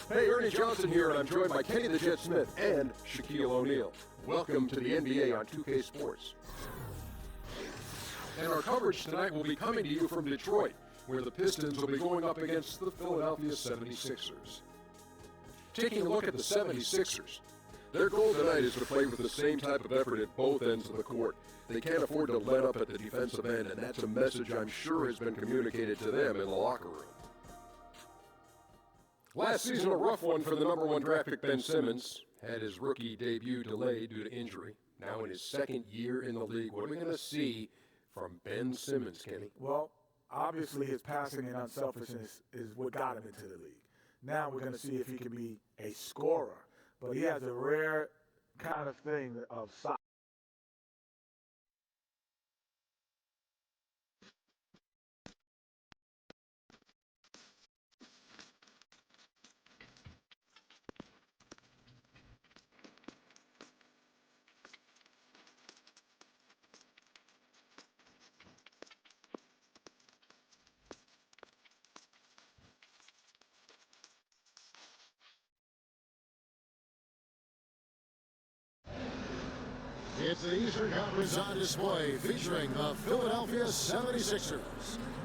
Hey, Ernie Johnson here, and I'm joined by Kenny the Jet Smith and Shaquille O'Neal. Welcome to the NBA on 2K Sports. And our coverage tonight will be coming to you from Detroit, where the Pistons will be going up against the Philadelphia 76ers. Taking a look at the 76ers, their goal tonight is to play with the same type of effort at both ends of the court. They can't afford to let up at the defensive end, and that's a message I'm sure has been communicated to them in the locker room. Last season, a rough one for the number one draft pick Ben Simmons. Had his rookie debut delayed due to injury. Now in his second year in the league, what are we going to see from Ben Simmons, Kenny? Well, obviously his passing and unselfishness is what got him into the league. Now we're going to see if he can be a scorer. But he has a rare kind of thing of size. It's the Eastern Conference on display featuring the Philadelphia 76ers.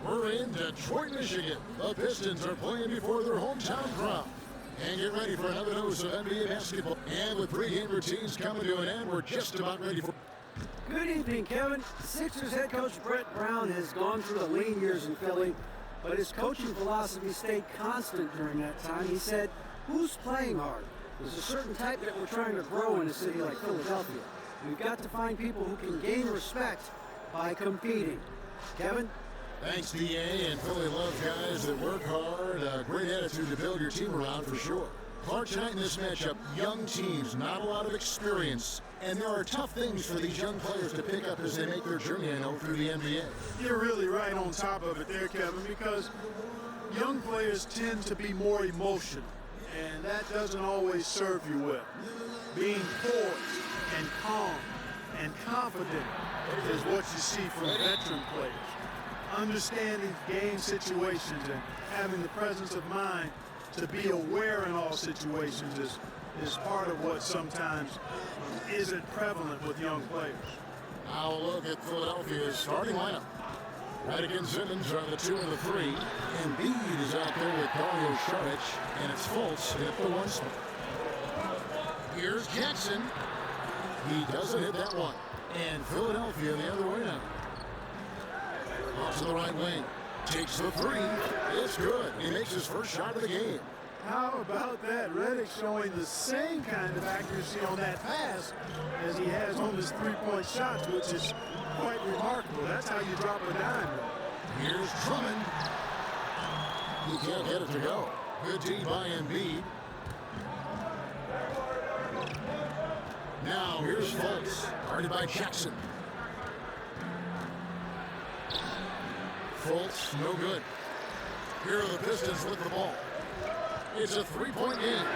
We're in Detroit, Michigan. The Pistons are playing before their hometown crowd. And get ready for another dose of NBA basketball. And with pregame routines coming to an end, we're just about ready for... Good evening, Kevin. Sixers head coach Brett Brown has gone through the lean years in Philly, but his coaching philosophy stayed constant during that time. He said, who's playing hard? There's a certain type that we're trying to grow in a city like Philadelphia. We've got to find people who can gain respect by competing. Kevin? Thanks, D.A. And Philly loves guys that work hard. A great attitude to build your team around for sure. Clark, tonight in this matchup, young teams, not a lot of experience. And there are tough things for these young players to pick up as they make their journey, I know, through the NBA. You're really right on top of it there, Kevin, because young players tend to be more emotional, and that doesn't always serve you well. Being poised and calm and confident is what you see from veteran players. Understanding game situations and having the presence of mind to be aware in all situations is part of what sometimes isn't prevalent with young players. Now a look at Philadelphia's starting lineup. Redick and Simmons are the 2 and the 3. Embiid is out there with Dario Saric, and it's Fultz at the 1 spot. Here's Jackson. He doesn't hit that one. And Philadelphia the other way now. Off to the right wing. Takes the 3. It's good. He makes his first shot of the game. How about that? Redick showing the same kind of accuracy on that pass as he has on his three-point shots, which is quite remarkable. That's how you drop a dime. Here's Drummond. He can't get it to go. Good D by Embiid. Now here's Fultz, guarded by Jackson. Fultz, no good. Here are the Pistons with the ball. It's a three-point game.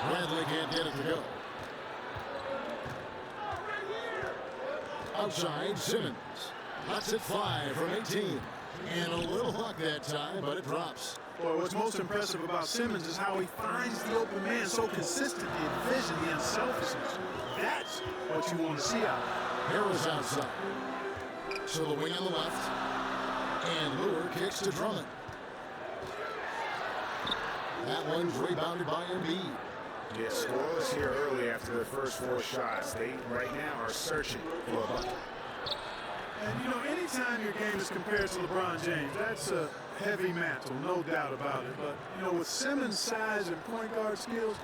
Bradley can't get it to go. Outside, Simmons. Let's it fly from 18. And a little luck that time, but it drops. Boy, what's most impressive about Simmons is how he finds the open man so consistently, the vision, the unselfishness. That's what you want to see out of him. Harris outside. So the wing on the left. And Lure kicks to Drummond. That one's rebounded by Embiid. Yeah, scoreless here early after the first 4 shots. They right now are searching for a bucket. And you know, anytime your game is compared to LeBron James, that's a heavy mantle, no doubt about it. But you know, with Simmons' size and point guard skills,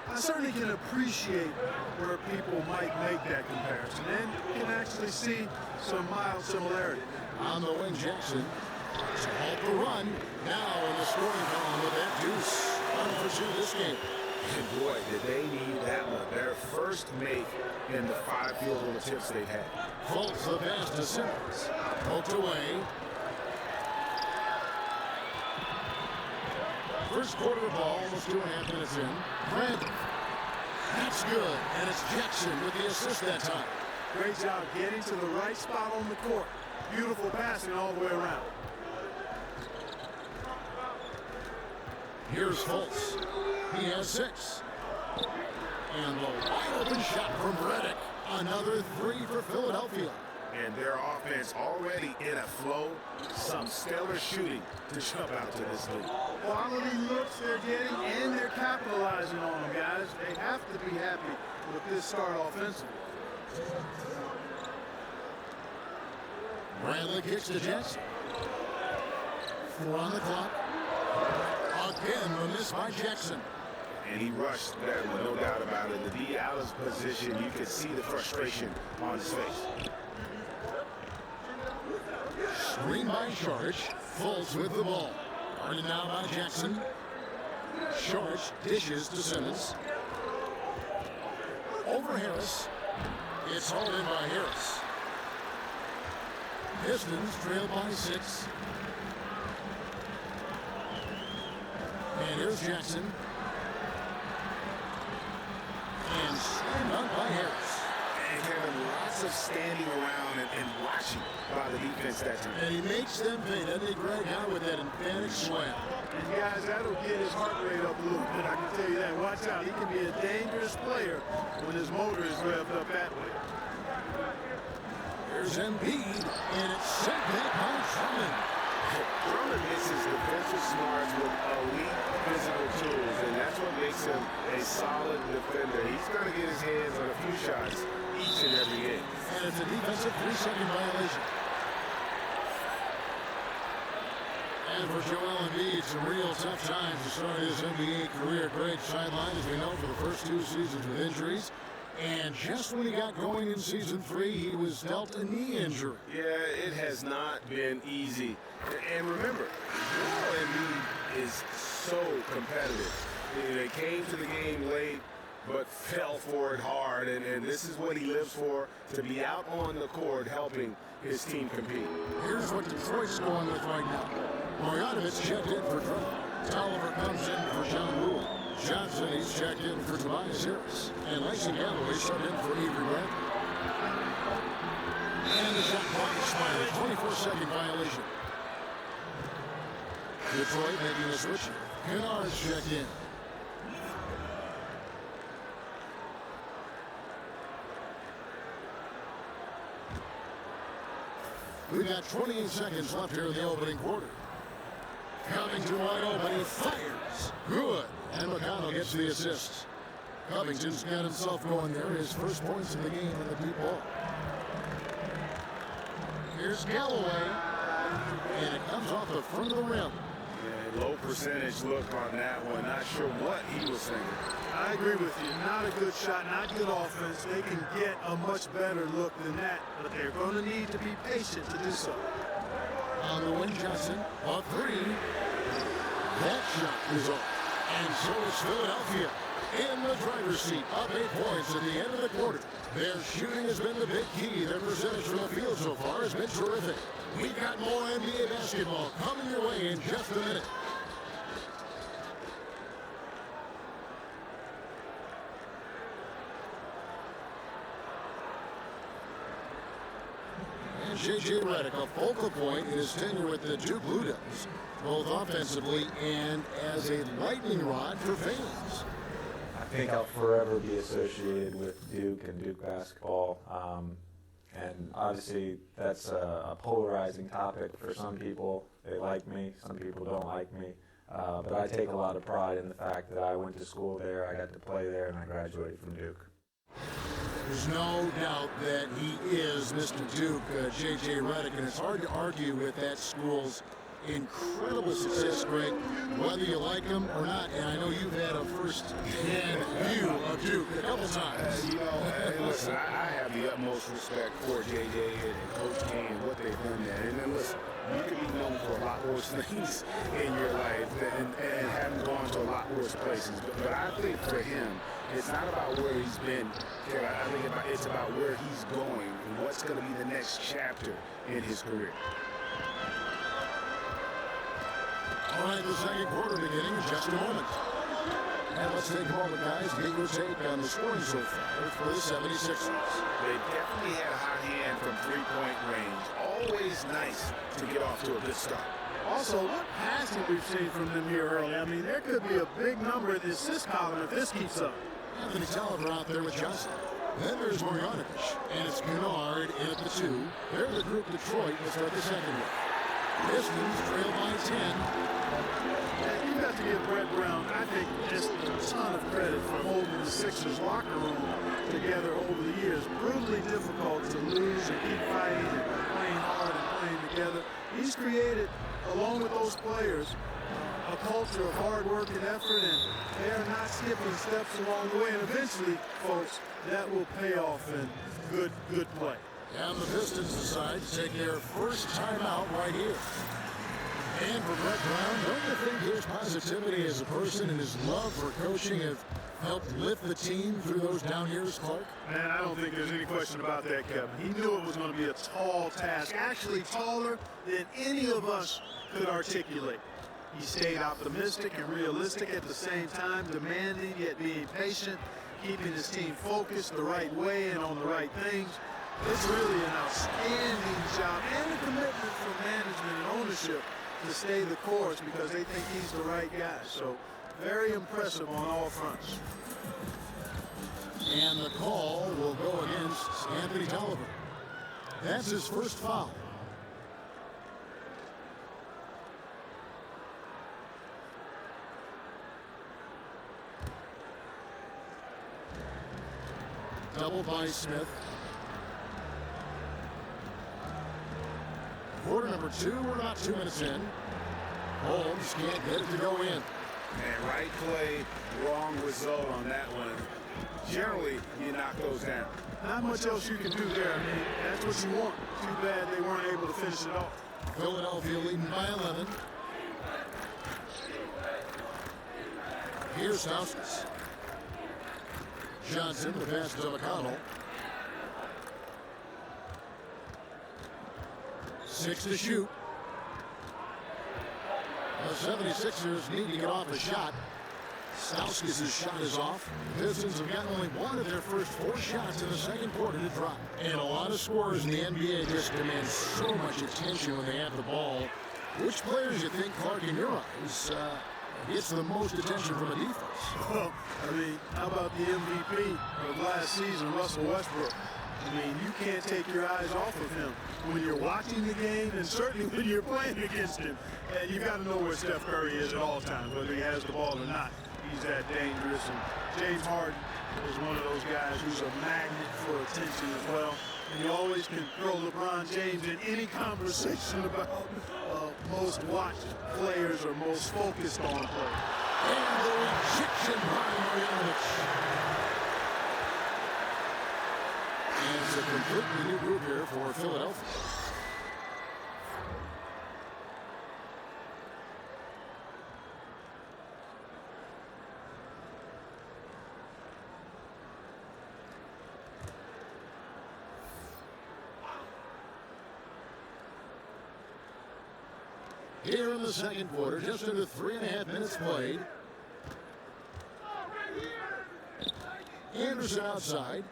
I certainly can appreciate where people might make that comparison and can actually see some mild similarity. On the wing, Jackson. To halt the run. Now in the scoring column with that deuce. 1 for 2 this game. And boy, did they need that one. Their first make in the 5 field goal attempts they've had. Fultz the pass to Simmons. Poked away. First quarter ball, almost 2.5 minutes in. Brandon. That's good. And it's Jackson with the assist that time. Great job getting to the right spot on the court. Beautiful passing all the way around. Here's Fultz. He has 6. And the wide open shot from Redick. Another 3 for Philadelphia. And their offense already in a flow. Some stellar shooting to jump out to this league. Quality looks they're getting, and they're capitalizing on them, guys. They have to be happy with this start offensively. Bradley kicks to Jackson. 4 on the clock. Again, the miss by Jackson. And he rushed that one, no doubt about it. The D out of position, you could see the frustration on his face. Screen by Sharch. Fultz with the ball. Guarded now by Jackson. Sharch dishes to Simmons. Over Harris. It's hauled in by Harris. Pistons trail by 6. And here's Jackson. And slammed dunk by Harris. And Kevin, lots of standing around and watching by the defense that time. And he makes them pay, doesn't he, Greg, out with that emphatic slam. And guys, that'll get his heart rate up a little bit, I can tell you that. Watch out, he can be a dangerous player when his motor is revved up that way. There's Embiid, and it's sent back by Drummond. Drummond misses defensive smarts with elite physical tools, and that's what makes him a solid defender. He's going to get his hands on a few shots each and every game. And it's a defensive 3-second violation. And for Joel Embiid, some real tough times to start his NBA career. Great sideline, as we know, for the first 2 seasons with injuries. And just when he got going in season 3, he was dealt a knee injury. Yeah, it has not been easy. And remember, Joel Embiid is so competitive. They came to the game late, but fell for it hard. And this is what he lives for, to be out on the court helping his team compete. Here's what Detroit's going with right now. Marjanovic checked in for Drummond. Tolliver comes in for John Rule. Johnson, he's checked in for Tobias Harris. And Langston Galloway subbed in for Avery Bradley. And the shot clock expired. 24-second violation. Detroit making a switch. Kennard's checked in. We've got 28 seconds left here in the opening quarter. Coming to wide open, he fires. Good. And McConnell gets the assist. Covington's got himself going there. His first points in the game in the deep ball. Here's Galloway. And it comes off the front of the rim. Yeah, low percentage look on that one. Not sure what he was thinking. I agree with you. Not a good shot, not good offense. They can get a much better look than that, but they're going to need to be patient to do so. On the wing, Johnson, a 3. That shot is off. And so is Philadelphia in the driver's seat, up 8 points at the end of the quarter. Their shooting has been the big key. Their percentage from the field so far has been terrific. We've got more NBA basketball coming your way in just a minute. And J.J. Redick, a focal point in his tenure with the Duke Blue Devils, both offensively and as a lightning rod for fans. I think I'll forever be associated with Duke and Duke basketball. And obviously that's a polarizing topic for some people. They like me, some people don't like me. But I take a lot of pride in the fact that I went to school there, I got to play there, and I graduated from Duke. There's no doubt that he is Mr. Duke, J.J. Redick, and it's hard to argue with that school's incredible success, Greg, whether you like him or not. And I know you've had a first-hand view of Duke a couple times. Listen, I have the utmost respect for J.J. and Coach K and what they've done there. And then listen, you can be known for a lot worse things in your life and haven't gone to a lot worse places. But I think for him, it's not about where he's been. I think it's about where he's going and what's going to be the next chapter in his career. All right, the second quarter beginning in just a moment. And let's take a moment, guys, to get your take on the scoring so far for the 76ers. They definitely had a hot hand from three-point range. Always nice to get off to a good start. Also, what passing we've seen from them here early. I mean, there could be a big number in the assist column if this keeps up. Anthony Tolliver out there with Johnson. Then there's Marjanovic, and it's Kennard in at the 2. They're the group Detroit will start the second with. Pistons trail by 10. Yeah, you got to give Brett Brown, I think, just a ton of credit for holding the Sixers locker room together over the years. Brutally difficult to lose and keep fighting and playing hard and playing together. He's created, along with those players, a culture of hard work and effort, and they are not skipping steps along the way. And eventually, folks, that will pay off in good play. And the Pistons decide to take their first timeout right here. And for Brett Brown, don't you think his positivity as a person and his love for coaching have helped lift the team through those down years, Clark? Man, I don't think there's any question about that, Kevin. He knew it was going to be a tall task, actually taller than any of us could articulate. He stayed optimistic and realistic at the same time, demanding yet being patient, keeping his team focused the right way and on the right things. It's really an outstanding job and a commitment from management and ownership to stay the course because they think he's the right guy. So very impressive on all fronts. And the call will go against Anthony Tolliver. That's his first foul. Double by Smith. Quarter number 2, we're about 2 minutes in. Holmes can't get it to go in. And right play, wrong result on that one. Generally, you knock those down. Not much else you can do there. I mean, that's what you want. Too bad they weren't able to finish it off. Philadelphia leading by 11. Here's Stauskas. Johnson, the pass to McConnell. 6 to shoot. The 76ers need to get off a shot. Stauskas' shot is off. The Pistons have gotten only one of their first 4 shots in the second quarter to drop. And a lot of scorers in the NBA just demand so much attention when they have the ball. Which players you think, Clark, in your eyes, gets the most attention from a defense? Well, I mean, how about the MVP of last season, Russell Westbrook? I mean, you can't take your eyes off of him when you're watching the game and certainly when you're playing against him. And you got to know where Steph Curry is at all times, whether he has the ball or not. He's that dangerous. And James Harden is one of those guys who's a magnet for attention as well. And you always can throw LeBron James in any conversation about most watched players or most focused on players. And the rejection by Marjanovic. And it's a completely new group here for Philadelphia. Here in the second quarter, just under 3.5 minutes played. Anderson outside.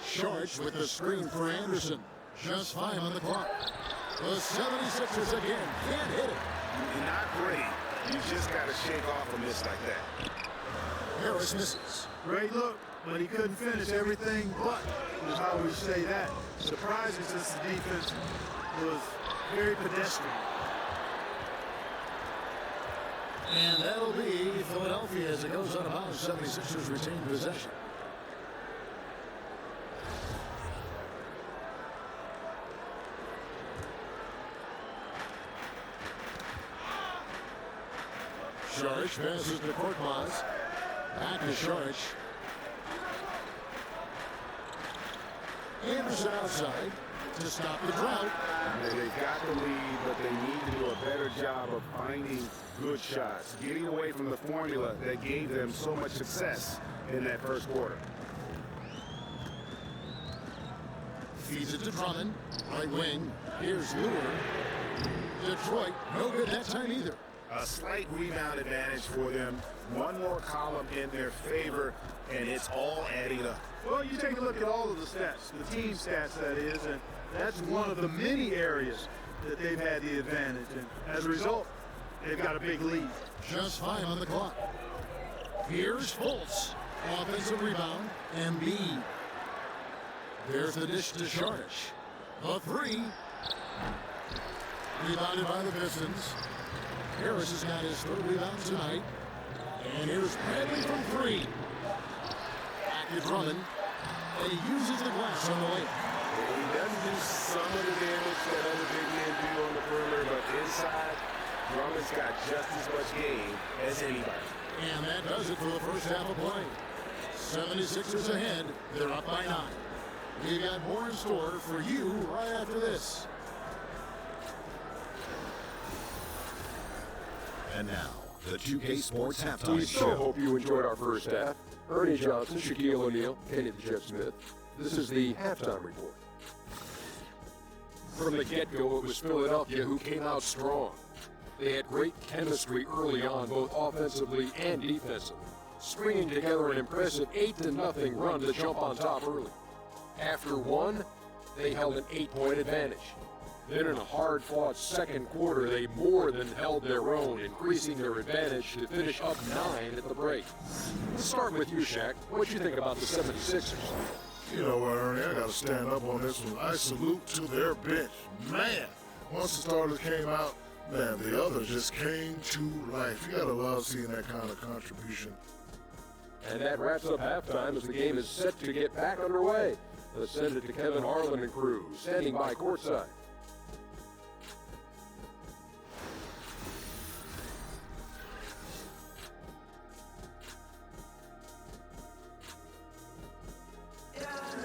Sharch with the screen for Anderson. Just 5 on the clock. The 76ers again can't hit it. You're not great. You just got to shake off a miss like that. Harris misses. Great look, but he couldn't finish everything but, is how we say that. Surprising since the defense was very pedestrian. And that'll be Philadelphia as it goes out of bounds. 76ers retain possession. Sharch passes to Korkmaz. Back to Sharch. Anderson outside to stop the drought. They've got the lead, but they need to do a better job of finding good shots, getting away from the formula that gave them so much success in that first quarter. Feeds it to Drummond. Right wing. Here's Lure. Detroit, no good that time either. A slight rebound advantage for them. One more column in their favor, and it's all adding up. Well, you take a look at all of the stats, the team stats that is, and that's one of the many areas that they've had the advantage, and as a result, they've got a big lead. Just 5 on the clock. Here's Fultz. Offensive rebound. Embiid. There's the dish to Shardish. A 3. Rebounded by the Pistons. Harris has got his 3rd rebound tonight. And here's Bradley from 3. Back to Drummond. And he uses the glass on the layup. He doesn't do some of the damage that other big men do on the perimeter, but inside, Drummond's got just as much game as anybody. And that does it for the first half of play. 76ers ahead. They're up by 9. We've got more in store for you right after this. And now, the 2K Sports We Halftime so Show. hope you enjoyed our first half. Ernie Johnson, Shaquille O'Neal, Kenny the Jet Smith. This is the halftime report. From the get-go, it was Philadelphia who came out strong. They had great chemistry early on, both offensively and defensively, stringing together an impressive 8-0 run to jump on top early. After one, they held an 8-point advantage. Then in a hard-fought second quarter, they more than held their own, increasing their advantage to finish up 9 at the break. Let's start with you, Shaq. What you think about the 76ers? You know what, Ernie, I got to stand up on this one. I salute to their bench. Man, once the starters came out, man, the others just came to life. You got to love seeing that kind of contribution. And that wraps up halftime as the game is set to get back underway. Let's send it to Kevin Harlan and crew, standing by courtside.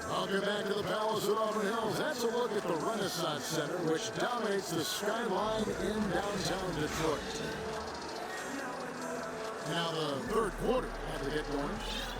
Welcome back to the Palace at Auburn Hills. That's a look at the Renaissance Center, which dominates the skyline in downtown Detroit. Now the third quarter had to get going.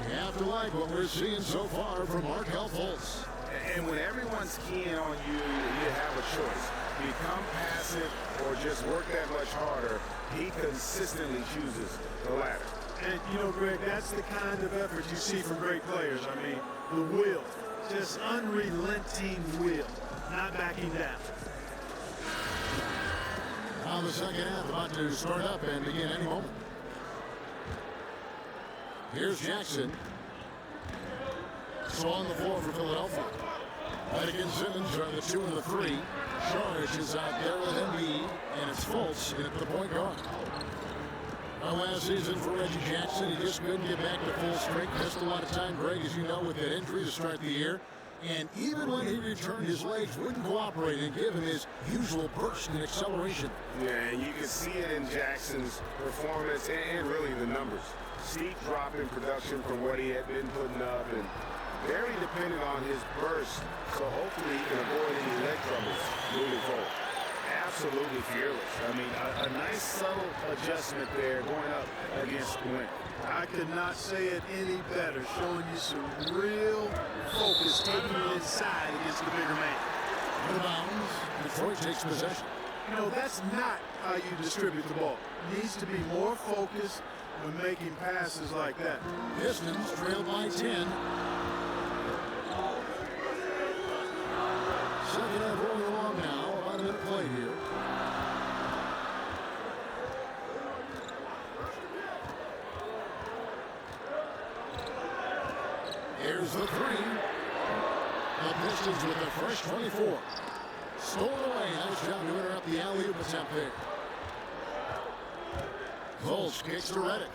You have to like what we're seeing so far from Markelle Fultz. And when everyone's keying on you, you have a choice. Become passive or just work that much harder. He consistently chooses the latter. And, you know, Greg, that's the kind of effort you see from great players. I mean, the will, just unrelenting will, not backing down. Now the second half about to start up and begin any moment. Here's Jackson. So on the floor for Philadelphia. Right against Simmons are the 2 and the 3. Shardish is out there with Embiid, and it's Fultz at the point guard. Well, last season for Reggie Jackson, he just couldn't get back to full strength. Missed a lot of time, Greg, as you know, with that injury to start the year. And even when he returned, his legs wouldn't cooperate and give him his usual burst and acceleration. Yeah, and you can see it in Jackson's performance and really the numbers. Steep drop in production from what he had been putting up, and very dependent on his burst, so hopefully he can avoid any leg troubles moving forward. Absolutely fearless. I mean, a nice subtle adjustment there going up against the wind. I could not say it any better, showing you some real focus, taking you inside against the bigger man. Rebounds. Detroit takes possession. You know, that's not how you distribute the ball. Needs to be more focused when making passes like that. Pistons trail by 10. Second half rolling along now. About a minute play here. Here's the 3. The Pistons with a fresh 24. Stolen away. Nice job to interrupt the alley-oop attempt there. Fultz kicks to Redick.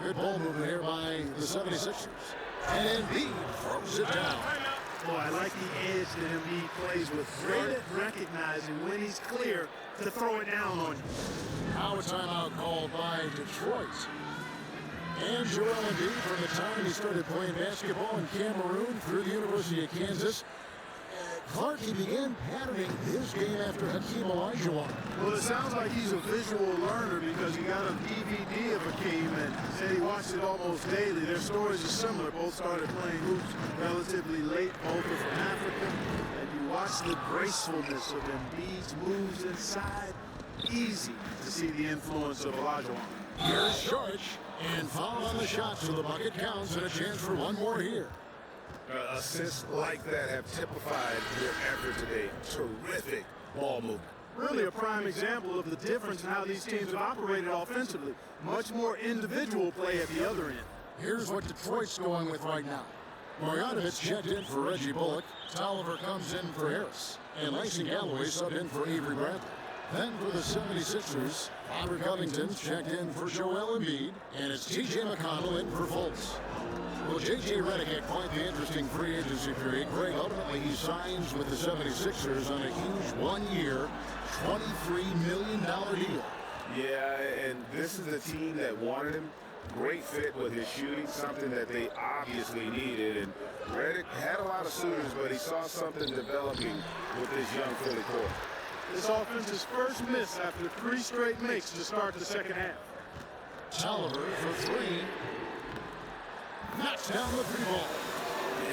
Good ball movement here by the 76ers. And Embiid throws it down. Boy, I like the edge that Embiid plays with. Great at recognizing when he's clear to throw it down on you. Now a timeout called by Detroit. And Joel Embiid, from the time he started playing basketball in Cameroon through the University of Kansas, Clark, he began patterning his game after Hakeem Olajuwon. Well, it sounds like he's a visual learner because he got a DVD of Hakeem and said he watched it almost daily. Their stories are similar. Both started playing hoops relatively late. Both are from Africa. And you watch the gracefulness of Embiid's moves inside. Easy to see the influence of Olajuwon. Here's Shardish, and foul on the shot, so the bucket counts and a chance for one more here. Assists like that have typified their effort today. Terrific ball movement. Really a prime example of the difference in how these teams have operated offensively. Much more individual play at the other end. Here's what Detroit's going with right now. Marjanovic checked in for Reggie Bullock. Tolliver comes in for Harris. And Langston Galloway subbed in for Avery Bradley. Then for the 76ers, Robert Covington's checked in for Joel Embiid. And it's T.J. McConnell in for Fultz. Well, J.J. Redick had quite the interesting free agency period. Greg, ultimately he signs with the 76ers on a huge one-year, $23 million deal. Yeah, and this is the team that wanted him. Great fit with his shooting, something that they obviously needed. And Redick had a lot of suitors, but he saw something developing with this young Philly core. This offense's first miss after 3 straight makes to start the second half. Tolliver for 3. Knocks down the 3-ball.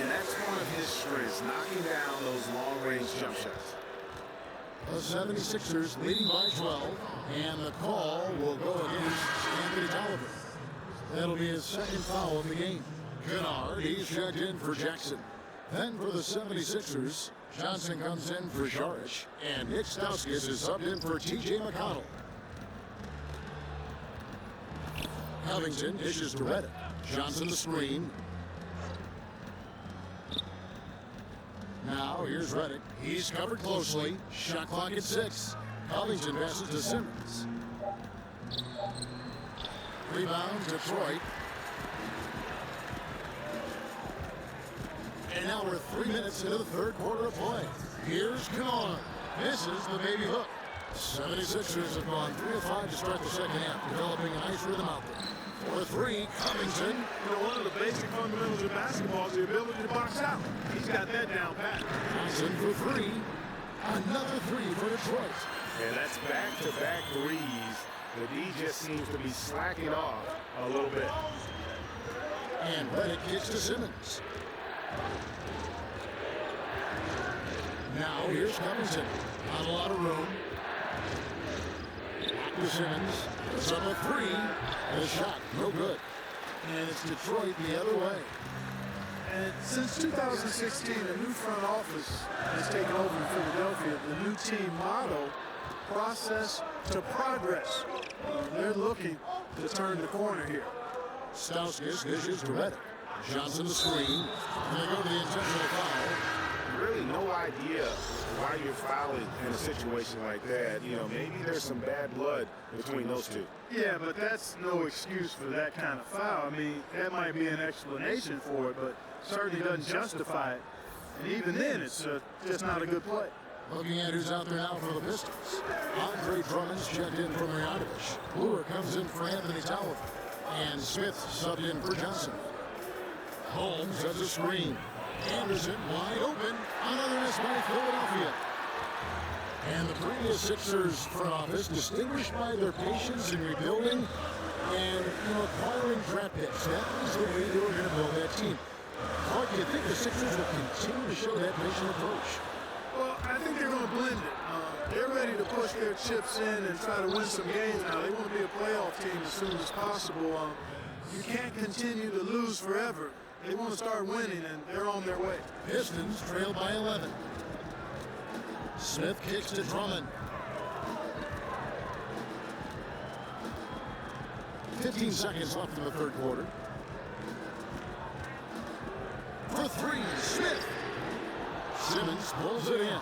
And that's one of his strengths, knocking down those long-range jump shots. The 76ers leading by 12, and the call will go against Anthony Tolliver. That'll be his second foul of the game. Kennard, he's checked in for Jackson. Then for the 76ers, Johnson comes in for Šarić, and Nick Stauskas is subbed in for T.J. McConnell. Covington dishes to Redick. Johnson the screen. Now here's Redick. He's covered closely. Shot clock at 6. Covington passes to Simmons. Rebound, Detroit. And now we're 3 minutes into the third quarter of play. Here's Kennard. Misses the baby hook. 76ers have gone 3 of 5 to start the second half, developing a nice rhythm out there. For 3, Covington. One of the basic fundamentals of basketball is the ability to box out. He's got that down pat. Johnson for 3. Another 3 for Detroit. And that's back-to-back threes. The D just seems to be slacking off a little bit. And Redick kicks to Simmons. Now here's Covington. Not a lot of room. Back to Simmons. It's up a 3. The shot, no good. And it's Detroit the other way. And since 2016, a new front office has taken over in Philadelphia. The new team motto, process to progress. They're looking to turn the corner here. Stauskas dishes to Redick. Johnson the screen. And they go to the intentional foul. Really no idea why you're fouling in a situation like that. You know, maybe there's some bad blood between those two. Yeah, but that's no excuse for that kind of foul. I mean, that might be an explanation for it, but certainly doesn't justify it. And even then, it's just not a good play. Looking at who's out there now for the Pistons. Andre Drummond's checked in for Marjanovic. Brewer comes in for Anthony Tolliver. And Smith subbed in for Johnson. Holmes has a screen. Anderson wide open. Another miss by Philadelphia. And the previous Sixers front office distinguished by their patience in rebuilding and acquiring draft picks. That was the way they were going to build that team. Clark, do you think the Sixers will continue to show that patient approach? Well, I think they're going to blend it. They're ready to push their chips in and try to win some games now. They want to be a playoff team as soon as possible. You can't continue to lose forever. They want to start winning, and they're on their way. Pistons trail by 11. Smith kicks to Drummond. 15 seconds left in the third quarter. For 3, Smith. Simmons pulls it in.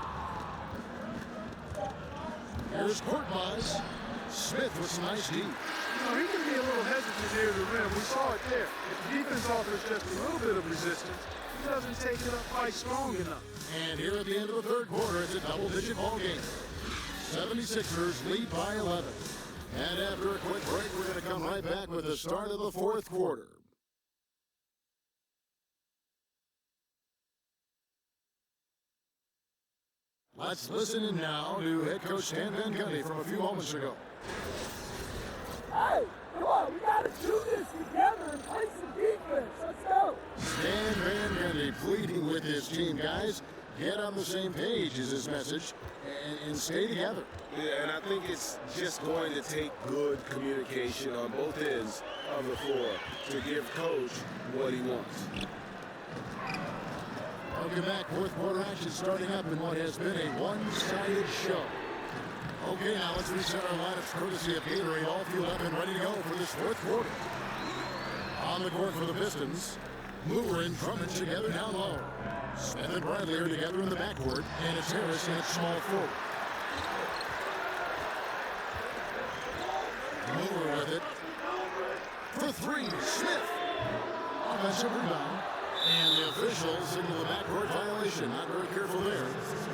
Here's Korkmaz. Smith with some nice deep. He can be a little hesitant near the rim. We saw it there. If the defense offers just a little bit of resistance, he doesn't take it up quite strong enough. And here at the end of the third quarter, it's a double-digit ball game. 76ers lead by 11. And after a quick break, we're going to come right back with the start of the fourth quarter. Let's listen in now to head coach Stan Van Gundy from a few moments ago. Hey, come on, we got to do this together and play some defense. Let's go. Stan Van Gundy pleading with his team, guys. Get on the same page is his message and stay together. Yeah, and I think it's just going to take good communication on both ends of the floor to give coach what he wants. Welcome back. Fourth quarter action starting up in what has been a one-sided show. Okay, now let's reset our lineups courtesy of Gatorade, all fueled up and ready to go for this fourth quarter. On the court for the Pistons, Moore and Drummond together down low. Smith and Bradley are together in the backcourt, and it's Harris in at small forward. Moore with it. For three, Smith. Offensive rebound. And the officials signal the backcourt violation. Not very careful there.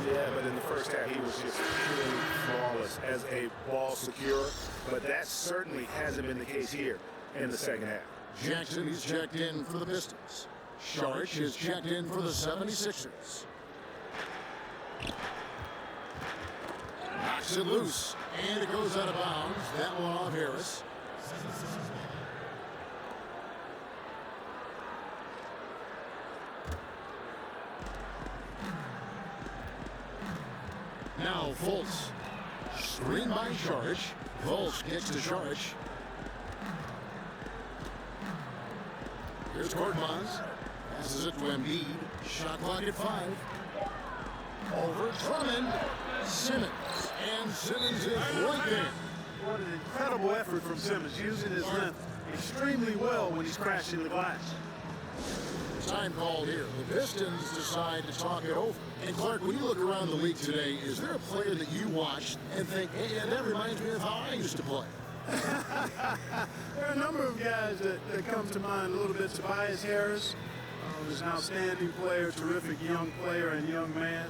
Yeah, but in the first half, he was just purely flawless as a ball securer. But that certainly hasn't been the case here in the second half. Jackson is checked in for the Pistons. Saric is checked in for the 76ers. Knocks it loose, and it goes out of bounds. That one off Harris. Now Fultz. Screen by Saric. Fultz gets to Saric. Here's Korkmaz. Passes it to Embiid. Shot clock at 5. Over Drummond. Simmons. And Simmons is right there. What an incredible effort from Simmons, using his length extremely well when he's crashing the glass. Time called here. The Pistons decide to talk it over. And Clark, when you look around the league today, is there a player that you watch and think, hey, that reminds me of how I used to play? There are a number of guys that come to mind a little bit. Tobias Harris is an outstanding player, terrific young player and young man.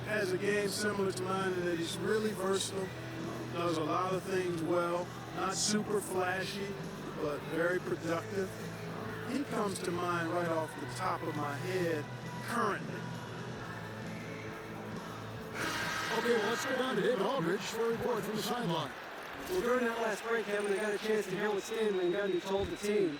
Has a game similar to mine in that he's really versatile, does a lot of things well, not super flashy, but very productive. He comes to mind right off the top of my head currently. Okay, well, let's go down to David Aldridge for a report from the sideline. Well, during that last break, Kevin, I got a chance to hear what Stan Van Gundy told the team.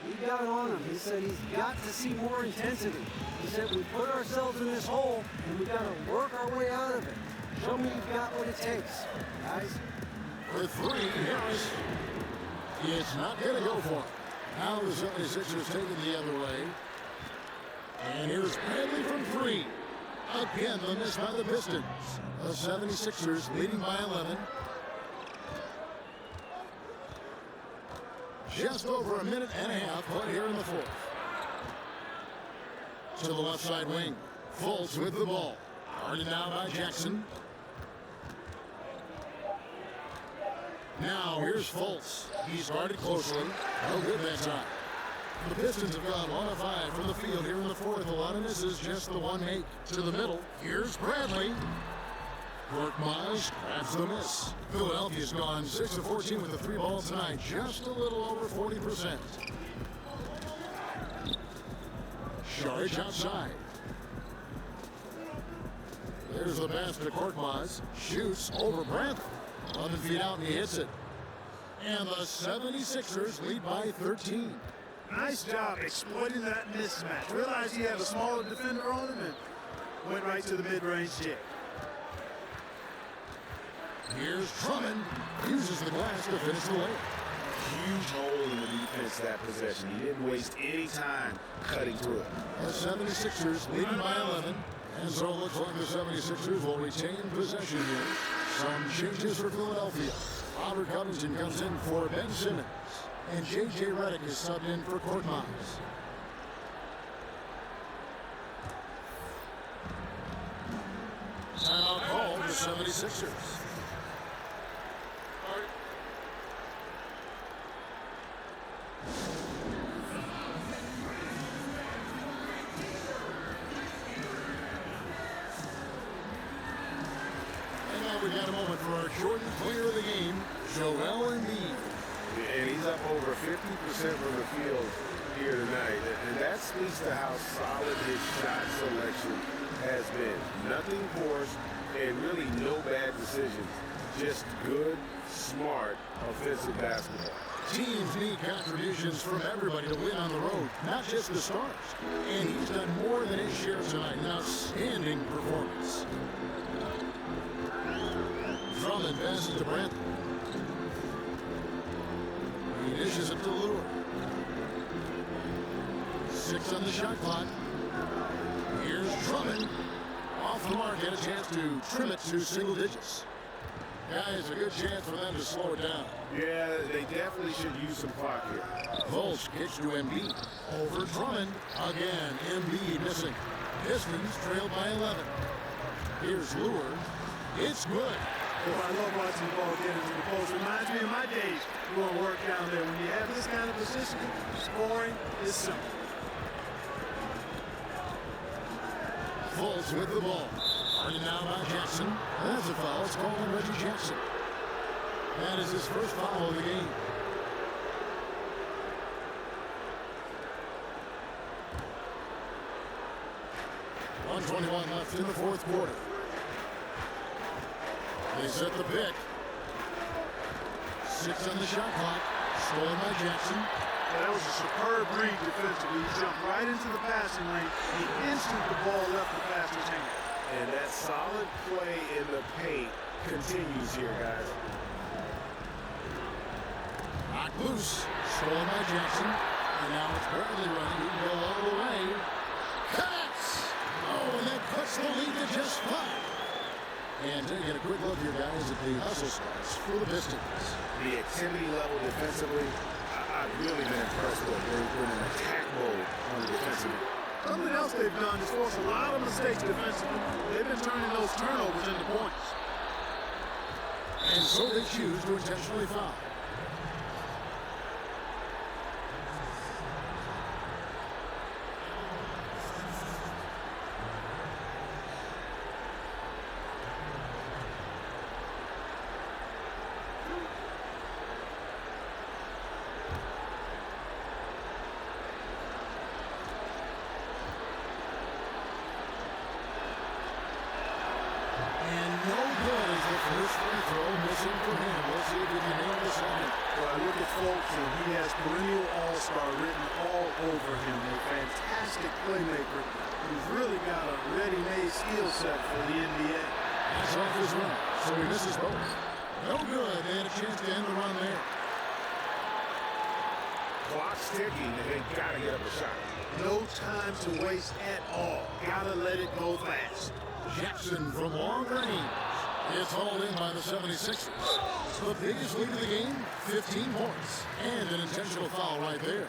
He got it on him. He said he's got to see more intensity. He said we put ourselves in this hole, and we got to work our way out of it. Show me you've got what it takes, guys. For three, Harris. It's not going to go for him. Now the 76ers take it the other way. And here's Bradley from three. Again, the miss by the Pistons. The 76ers leading by 11. Just over a minute and a half played here in the fourth. To the left side wing. Fultz with the ball. Guarded now by Jackson. Now here's Fultz. He started closely. No good that time. The Pistons have gone 1 of 5 from the field here in the fourth. A lot of misses, just the one make. To the middle. Here's Bradley. Korkmaz grabs the miss. Philadelphia's gone 6 of 14 with the 3 ball tonight. Just a little over 40%. Saric outside. There's the pass to Korkmaz. Shoots over Bradley. 11 feet out and he hits it. And the 76ers lead by 13. Nice job exploiting that mismatch. Realized he had a smaller defender on him and went right to the mid-range jig. Here's Drummond. Uses the glass to finish the layup. Huge hole in the defense that possession. He didn't waste any time cutting through it. The 76ers leading by 11. And so it looks like the 76ers will retain possession here. Some changes for Philadelphia. Robert Covington comes in for Ben Simmons. And J.J. Redick is subbed in for Korkmaz. Timeout call for 76ers. And now we've got a moment for our Jordan player of the game, Joel Embiid. And he's up over 50% from the field here tonight. And that speaks to how solid his shot selection has been. Nothing forced and really no bad decisions. Just good, smart, offensive basketball. Teams need contributions from everybody to win on the road, not just the stars. And he's done more than his share tonight. An outstanding performance. Drummond passes to Bradley. He dishes it to Lure. 6 on the shot clock. Here's Drummond. Off the mark, get a chance to trim it to single digits. Guys, a good chance for them to slow it down. Yeah, they definitely should use some clock here. Volch kicks to Embiid. Over Drummond. Again, Embiid missing. Pistons trailed by 11. Here's Lure. It's good. Oh, I love watching the ball get into the post. Reminds me of my days doing work down there. When you have this kind of position, scoring is simple. Fultz with the ball. Running now by Jackson. That's a foul. It's called on Reggie Jackson. That is his first foul of the game. .121 left in the fourth quarter. They set the pick. 6 on the shot clock. Stolen by Jackson. That was a superb read defensively. He jumped right into the passing lane. The instant the ball left the passer's hand. And that solid play in the paint continues here, guys. Knocked loose. Stolen by Jackson. And now it's Bradley running. He can go all the way. Cuts! Oh, and that cuts the lead to just 5. And taking a quick look here, guys, at the hustle stats for the Pistons. The activity level defensively, I've really been impressed with. They've been in attack mode on the defensive end. Something else they've done is force a lot of mistakes defensively. They've been turning those turnovers into points. And so they choose to intentionally foul. First free throw missing for him. We'll see if he can nail the second. Well, I look at Fultz, and he has perennial all-star written all over him. A fantastic playmaker who's really got a ready-made skill set for the NBA. That's off his run, so he misses both. No good. They had a chance to end the run there. Clock's ticking, and they got to get up a shot. No time to waste at all. Got to let it go fast. Jackson from long range. It's hauled in by the 76ers. The biggest lead of the game, 15 points. And an intentional foul right there.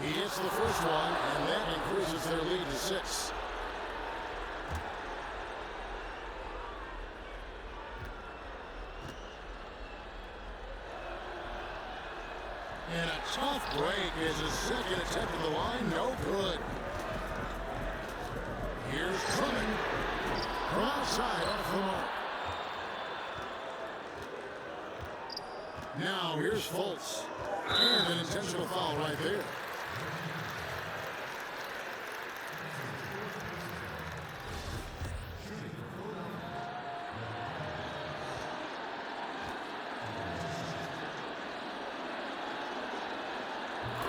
He hits the first one, and that increases their lead to 6. And a tough break is his second attempt at the line. No good. Here's Drummond from outside off the mark. Now here's Fultz. And an intentional foul right there.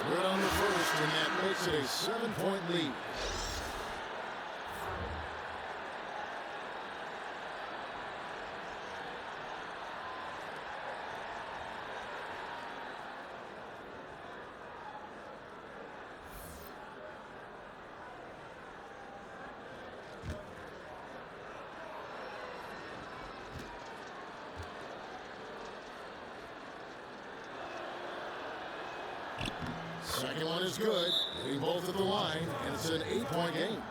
Good on the first, and that makes it a 7-point lead. Second one is good. They both at the line, and it's an 8-point game.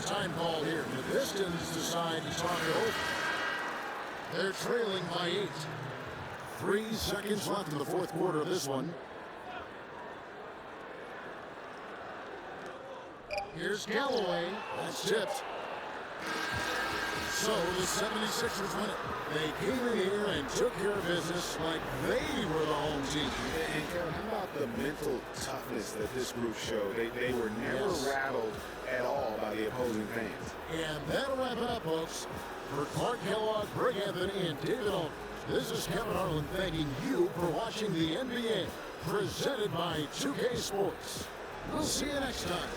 Time call here. The Pistons decide to talk it over. They're trailing by 8. 3 seconds left in the fourth quarter of this one. Here's Galloway. That's tipped. So the 76ers win it. They came in here and took care of business like they were the home team. And Kevin, how about the mental toughness that this group showed? They were never rattled at all by the opposing fans. And that'll wrap it up, folks. For Clark Kellogg, Greg Anthony, and David Aldridge, this is Kevin Harlan thanking you for watching the NBA, presented by 2K Sports. We'll see you next time.